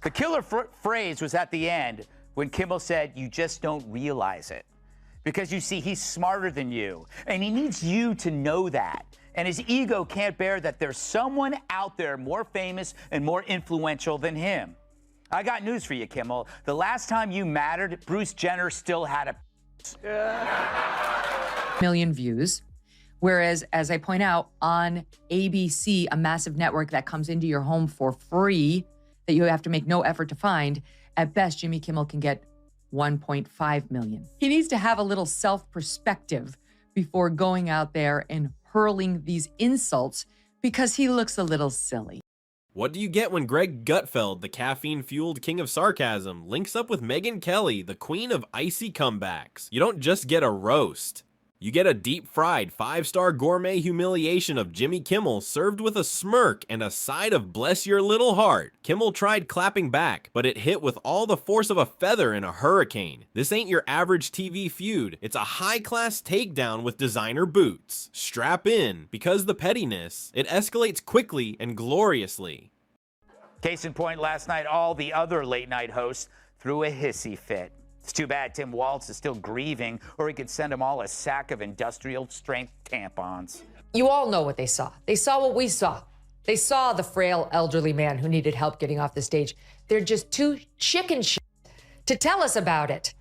The killer phrase was at the end when Kimmel said, "You just don't realize it." Because you see, he's smarter than you, and he needs you to know that. And his ego can't bear that there's someone out there more famous and more influential than him. I got news for you, Kimmel. The last time you mattered, Bruce Jenner still had a million views. Whereas, as I point out, on ABC, a massive network that comes into your home for free, that you have to make no effort to find, at best, Jimmy Kimmel can get 1.5 million. He needs to have a little self-perspective before going out there and hurling these insults because he looks a little silly. What do you get when Greg Gutfeld, the caffeine-fueled king of sarcasm, links up with Megyn Kelly, the queen of icy comebacks? You don't just get a roast. You get a deep-fried, 5-star gourmet humiliation of Jimmy Kimmel served with a smirk and a side of bless your little heart. Kimmel tried clapping back, but it hit with all the force of a feather in a hurricane. This ain't your average TV feud. It's a high-class takedown with designer boots. Strap in, because the pettiness, it escalates quickly and gloriously. Case in point, last night, all the other late-night hosts threw a hissy fit. It's too bad Tim Waltz is still grieving, or he could send them all a sack of industrial-strength tampons. You all know what they saw. They saw what we saw. They saw the frail elderly man who needed help getting off the stage. They're just too chicken shit to tell us about it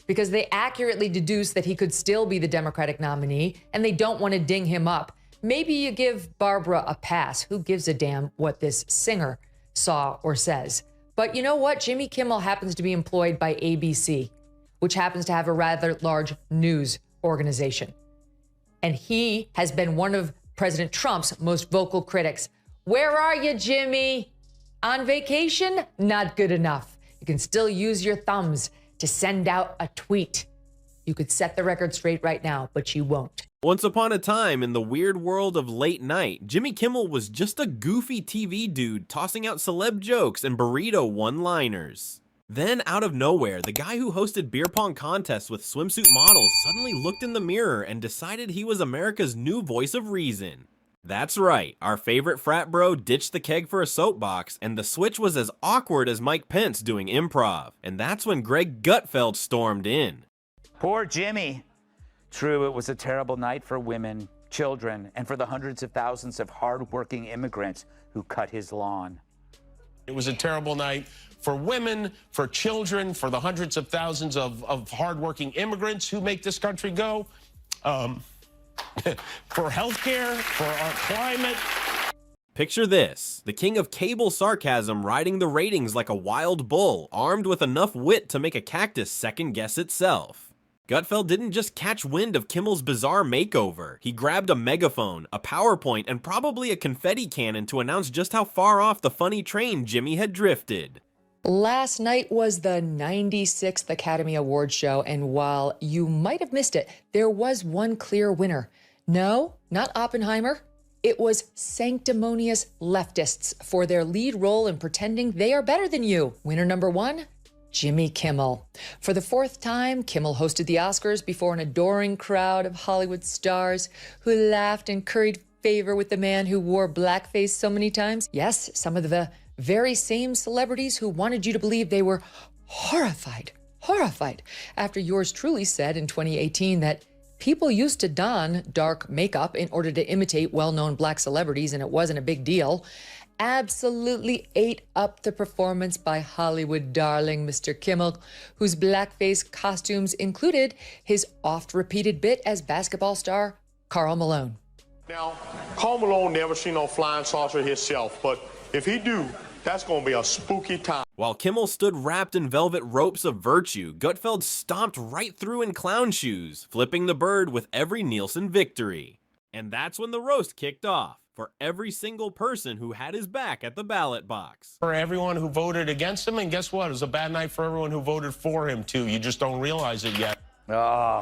because they accurately deduce that he could still be the Democratic nominee, and they don't want to ding him up. Maybe you give Barbara a pass. Who gives a damn what this singer saw or says? But you know what? Jimmy Kimmel happens to be employed by ABC, which happens to have a rather large news organization. And he has been one of President Trump's most vocal critics. Where are you, Jimmy? On vacation? Not good enough. You can still use your thumbs to send out a tweet. You could set the record straight right now, but you won't. Once upon a time, in the weird world of late night, Jimmy Kimmel was just a goofy TV dude tossing out celeb jokes and burrito one-liners. Then, out of nowhere, the guy who hosted beer pong contests with swimsuit models suddenly looked in the mirror and decided he was America's new voice of reason. That's right, our favorite frat bro ditched the keg for a soapbox, and the switch was as awkward as Mike Pence doing improv. And that's when Greg Gutfeld stormed in. Poor Jimmy. True, it was a terrible night for women, children, and for the hundreds of thousands of hard-working immigrants who cut his lawn. It was a terrible night for women, for children, for the hundreds of thousands of hardworking immigrants who make this country go, for healthcare, for our climate. Picture this, the king of cable sarcasm riding the ratings like a wild bull, armed with enough wit to make a cactus second-guess itself. Gutfeld didn't just catch wind of Kimmel's bizarre makeover. He grabbed a megaphone, a PowerPoint, and probably a confetti cannon to announce just how far off the funny train Jimmy had drifted. Last night was the 96th Academy Awards show, and while you might have missed it, there was one clear winner. No, not Oppenheimer. It was sanctimonious leftists for their lead role in pretending they are better than you. Winner number one, Jimmy Kimmel. For the fourth time, Kimmel hosted the Oscars before an adoring crowd of Hollywood stars who laughed and curried favor with the man who wore blackface so many times. Yes, some of the very same celebrities who wanted you to believe they were horrified after yours truly said in 2018 that people used to don dark makeup in order to imitate well-known black celebrities and it wasn't a big deal. Absolutely ate up the performance by Hollywood darling Mr. Kimmel, whose blackface costumes included his oft-repeated bit as basketball star Karl Malone. Now, Karl Malone never seen no flying saucer himself, but if he do, that's gonna be a spooky time. While Kimmel stood wrapped in velvet ropes of virtue, Gutfeld stomped right through in clown shoes, flipping the bird with every Nielsen victory. And that's when the roast kicked off. For every single person who had his back at the ballot box. For everyone who voted against him, and guess what? It was a bad night for everyone who voted for him, too. You just don't realize it yet. Oh.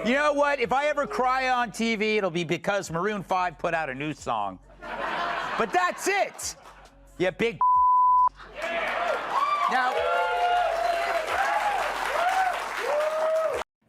You know what? If I ever cry on TV, it'll be because Maroon 5 put out a new song. But that's it. You big Now...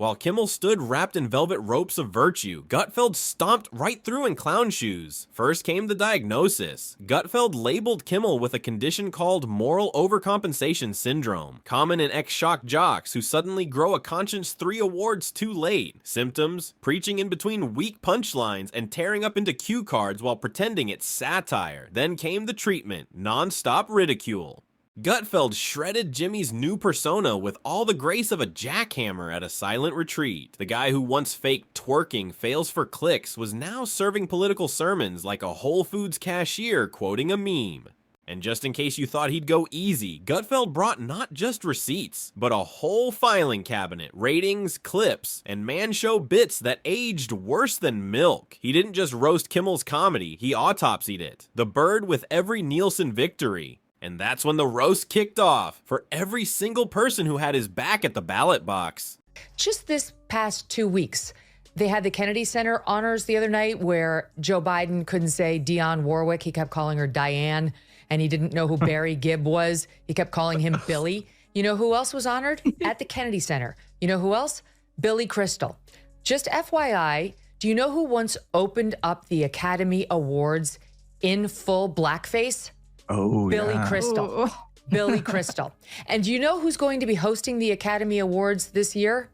While Kimmel stood wrapped in velvet ropes of virtue, Gutfeld stomped right through in clown shoes. First came the diagnosis. Gutfeld labeled Kimmel with a condition called moral overcompensation syndrome, common in ex-shock jocks who suddenly grow a conscience 3 awards too late. Symptoms: preaching in between weak punchlines and tearing up into cue cards while pretending it's satire. Then came the treatment: non-stop ridicule. Gutfeld shredded Jimmy's new persona with all the grace of a jackhammer at a silent retreat. The guy who once faked twerking fails for clicks was now serving political sermons like a Whole Foods cashier quoting a meme. And just in case you thought he'd go easy, Gutfeld brought not just receipts, but a whole filing cabinet, ratings, clips, and man-show bits that aged worse than milk. He didn't just roast Kimmel's comedy, he autopsied it. The bird with every Nielsen victory. And that's when the roast kicked off for every single person who had his back at the ballot box. Just this past 2 weeks, they had the Kennedy Center honors the other night where Joe Biden couldn't say Dionne Warwick. He kept calling her Diane, and he didn't know who Barry Gibb was. He kept calling him Billy. You know who else was honored at the Kennedy Center? You know who else? Billy Crystal. Just FYI, do you know who once opened up the Academy Awards in full blackface? Oh, Billy yeah. Crystal. Billy Crystal. And do you know who's going to be hosting the Academy Awards this year?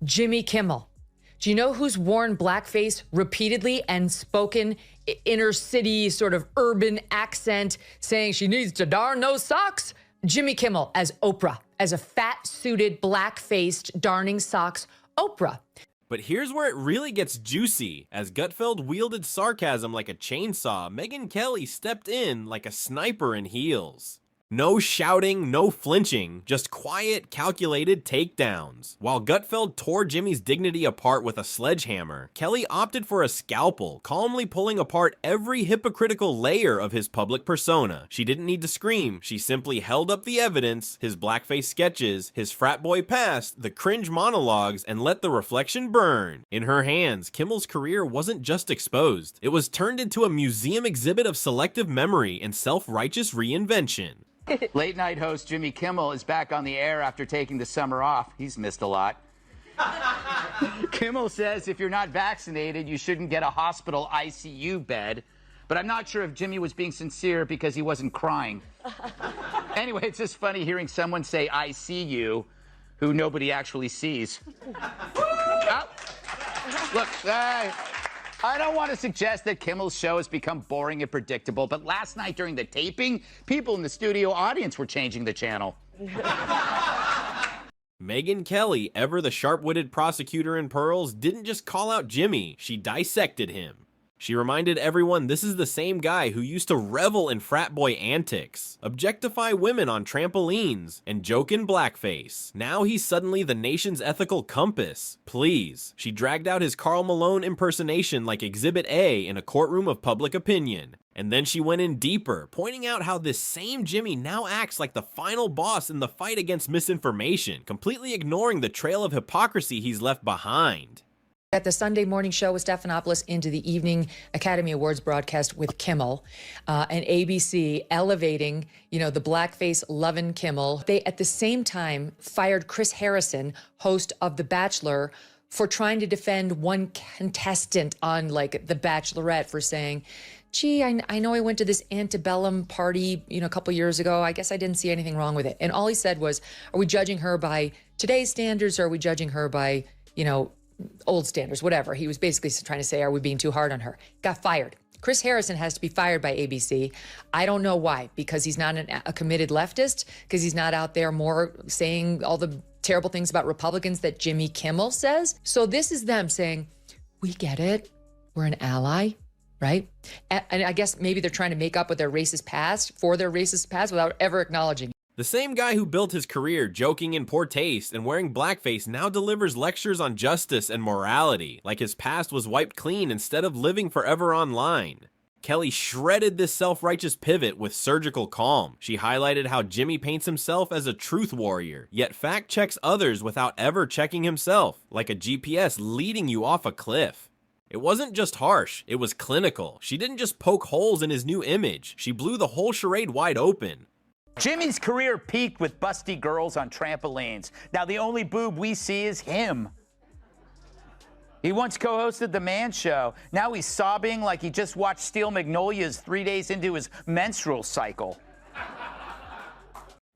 Jimmy Kimmel. Do you know who's worn blackface repeatedly and spoken inner city sort of urban accent saying she needs to darn those socks? Jimmy Kimmel as Oprah, as a fat-suited, black-faced, darning socks Oprah. But here's where it really gets juicy. As Gutfeld wielded sarcasm like a chainsaw, Megyn Kelly stepped in like a sniper in heels. No shouting, no flinching, just quiet, calculated takedowns. While Gutfeld tore Jimmy's dignity apart with a sledgehammer, Kelly opted for a scalpel, calmly pulling apart every hypocritical layer of his public persona. She didn't need to scream, she simply held up the evidence, his blackface sketches, his frat boy past, the cringe monologues, and let the reflection burn. In her hands, Kimmel's career wasn't just exposed, it was turned into a museum exhibit of selective memory and self-righteous reinvention. Late night host Jimmy Kimmel is back on the air after taking the summer off. He's missed a lot. Kimmel says if you're not vaccinated, you shouldn't get a hospital ICU bed. But I'm not sure if Jimmy was being sincere because he wasn't crying. Anyway, it's just funny hearing someone say I see you who nobody actually sees. Oh, look, I don't want to suggest that Kimmel's show has become boring and predictable, but last night during the taping, people in the studio audience were changing the channel. Megyn Kelly, ever the sharp-witted prosecutor in Pearls, didn't just call out Jimmy, she dissected him. She reminded everyone this is the same guy who used to revel in frat boy antics, objectify women on trampolines, and joke in blackface. Now he's suddenly the nation's ethical compass. Please. She dragged out his Karl Malone impersonation like Exhibit A in a courtroom of public opinion. And then she went in deeper, pointing out how this same Jimmy now acts like the final boss in the fight against misinformation, completely ignoring the trail of hypocrisy he's left behind. At the Sunday morning show with Stephanopoulos into the evening Academy Awards broadcast with Kimmel and ABC elevating, the blackface loving Kimmel. They, at the same time, fired Chris Harrison, host of The Bachelor, for trying to defend one contestant on, The Bachelorette for saying, gee, I know I went to this antebellum party, a couple years ago. I guess I didn't see anything wrong with it. And all he said was, are we judging her by today's standards or are we judging her by, old standards, whatever. He was basically trying to say, are we being too hard on her? Got fired. Chris Harrison has to be fired by ABC. I don't know why, because he's not a committed leftist, because he's not out there more saying all the terrible things about Republicans that Jimmy Kimmel says. So this is them saying, we get it. We're an ally, right? And I guess maybe they're trying to make up with their racist past, without ever acknowledging. The same guy who built his career joking in poor taste and wearing blackface now delivers lectures on justice and morality, like his past was wiped clean instead of living forever online. Kelly shredded this self-righteous pivot with surgical calm. She highlighted how Jimmy paints himself as a truth warrior, yet fact-checks others without ever checking himself, like a GPS leading you off a cliff. It wasn't just harsh, it was clinical. She didn't just poke holes in his new image, she blew the whole charade wide open. Jimmy's career peaked with busty girls on trampolines. Now the only boob we see is him. He once co-hosted The Man Show. Now he's sobbing like he just watched Steel Magnolias 3 days into his menstrual cycle.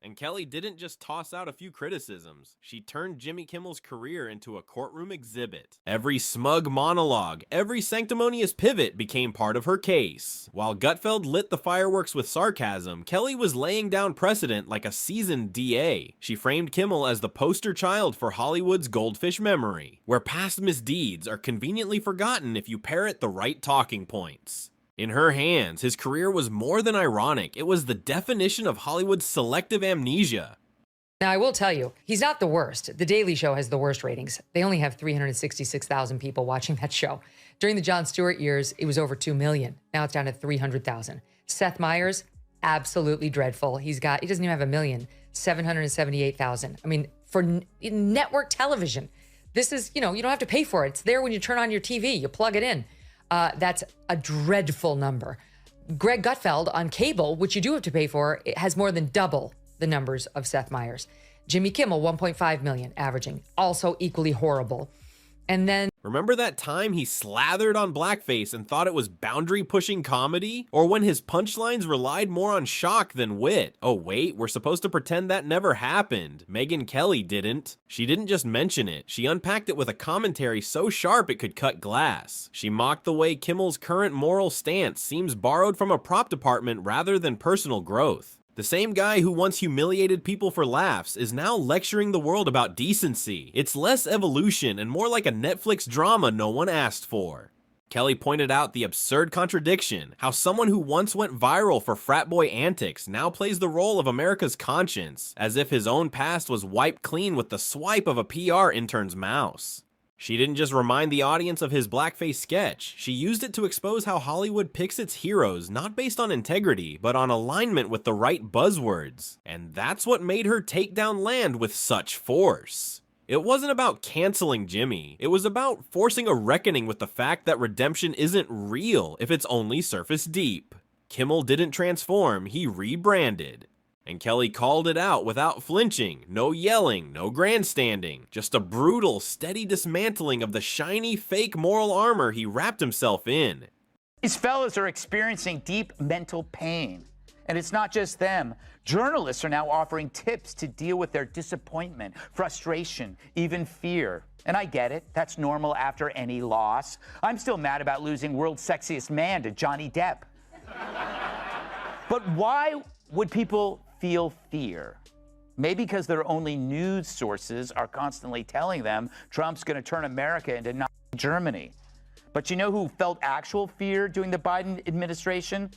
And Kelly didn't just toss out a few criticisms. She turned Jimmy Kimmel's career into a courtroom exhibit. Every smug monologue, every sanctimonious pivot became part of her case. While Gutfeld lit the fireworks with sarcasm, Kelly was laying down precedent like a seasoned DA. She framed Kimmel as the poster child for Hollywood's goldfish memory, where past misdeeds are conveniently forgotten if you parrot the right talking points. In her hands, his career was more than ironic. It was the definition of Hollywood's selective amnesia. Now, I will tell you, he's not the worst. The Daily Show has the worst ratings. They only have 366,000 people watching that show. During the Jon Stewart years, it was over 2 million. Now it's down to 300,000. Seth Meyers, absolutely dreadful. He doesn't even have 1 million, 778,000. I mean, for network television, this is, you don't have to pay for it. It's there when you turn on your TV, you plug it in. That's a dreadful number. Greg Gutfeld on cable, which you do have to pay for, it has more than double the numbers of Seth Meyers. Jimmy Kimmel, 1.5 million averaging, also equally horrible. And then remember that time he slathered on blackface and thought it was boundary-pushing comedy? Or when his punchlines relied more on shock than wit? Oh wait, we're supposed to pretend that never happened. Megyn Kelly didn't. She didn't just mention it, she unpacked it with a commentary so sharp it could cut glass. She mocked the way Kimmel's current moral stance seems borrowed from a prop department rather than personal growth. The same guy who once humiliated people for laughs is now lecturing the world about decency. It's less evolution and more like a Netflix drama no one asked for. Kelly pointed out the absurd contradiction, how someone who once went viral for frat boy antics now plays the role of America's conscience, as if his own past was wiped clean with the swipe of a PR intern's mouse. She didn't just remind the audience of his blackface sketch, she used it to expose how Hollywood picks its heroes not based on integrity, but on alignment with the right buzzwords. And that's what made her takedown land with such force. It wasn't about canceling Jimmy, it was about forcing a reckoning with the fact that redemption isn't real if it's only surface deep. Kimmel didn't transform, he rebranded. And Kelly called it out without flinching, no yelling, no grandstanding, just a brutal, steady dismantling of the shiny, fake moral armor he wrapped himself in. These fellas are experiencing deep mental pain. And it's not just them. Journalists are now offering tips to deal with their disappointment, frustration, even fear. And I get it, that's normal after any loss. I'm still mad about losing World's Sexiest Man to Johnny Depp. But why would people feel fear? Maybe because their only news sources are constantly telling them Trump's going to turn America into Nazi Germany. But you know who felt actual fear during the Biden administration?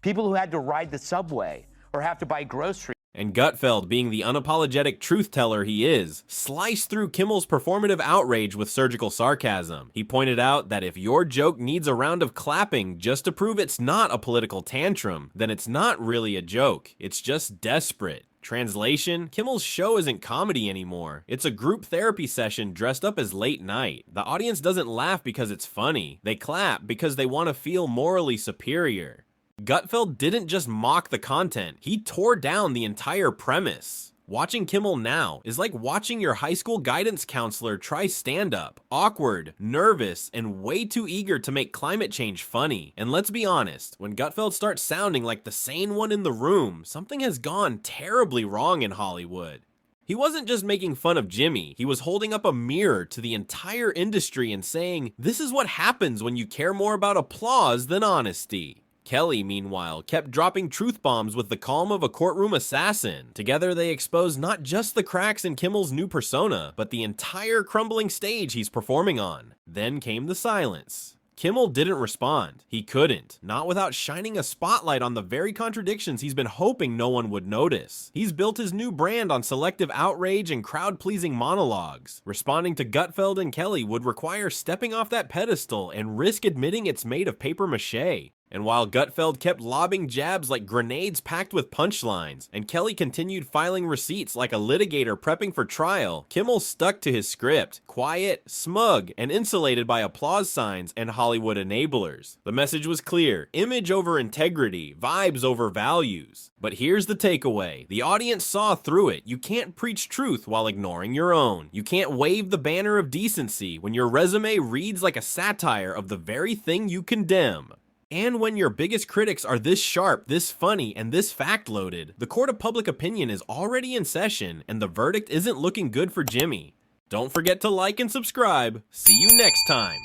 People who had to ride the subway or have to buy groceries. And Gutfeld, being the unapologetic truth teller he is, sliced through Kimmel's performative outrage with surgical sarcasm. He pointed out that if your joke needs a round of clapping just to prove it's not a political tantrum, then it's not really a joke, it's just desperate. Translation, Kimmel's show isn't comedy anymore. It's a group therapy session dressed up as late night. The audience doesn't laugh because it's funny. They clap because they want to feel morally superior. Gutfeld didn't just mock the content, he tore down the entire premise. Watching Kimmel now is like watching your high school guidance counselor try stand-up. Awkward, nervous, and way too eager to make climate change funny. And let's be honest, when Gutfeld starts sounding like the sane one in the room, something has gone terribly wrong in Hollywood. He wasn't just making fun of Jimmy, he was holding up a mirror to the entire industry and saying, this is what happens when you care more about applause than honesty. Kelly, meanwhile, kept dropping truth bombs with the calm of a courtroom assassin. Together, they exposed not just the cracks in Kimmel's new persona, but the entire crumbling stage he's performing on. Then came the silence. Kimmel didn't respond. He couldn't, not without shining a spotlight on the very contradictions he's been hoping no one would notice. He's built his new brand on selective outrage and crowd-pleasing monologues. Responding to Gutfeld and Kelly would require stepping off that pedestal and risk admitting it's made of paper mache. And while Gutfeld kept lobbing jabs like grenades packed with punchlines, and Kelly continued filing receipts like a litigator prepping for trial, Kimmel stuck to his script, quiet, smug, and insulated by applause signs and Hollywood enablers. The message was clear: image over integrity, vibes over values. But here's the takeaway. The audience saw through it. You can't preach truth while ignoring your own. You can't wave the banner of decency when your resume reads like a satire of the very thing you condemn. And when your biggest critics are this sharp, this funny, and this fact-loaded, the court of public opinion is already in session, and the verdict isn't looking good for Jimmy. Don't forget to like and subscribe. See you next time.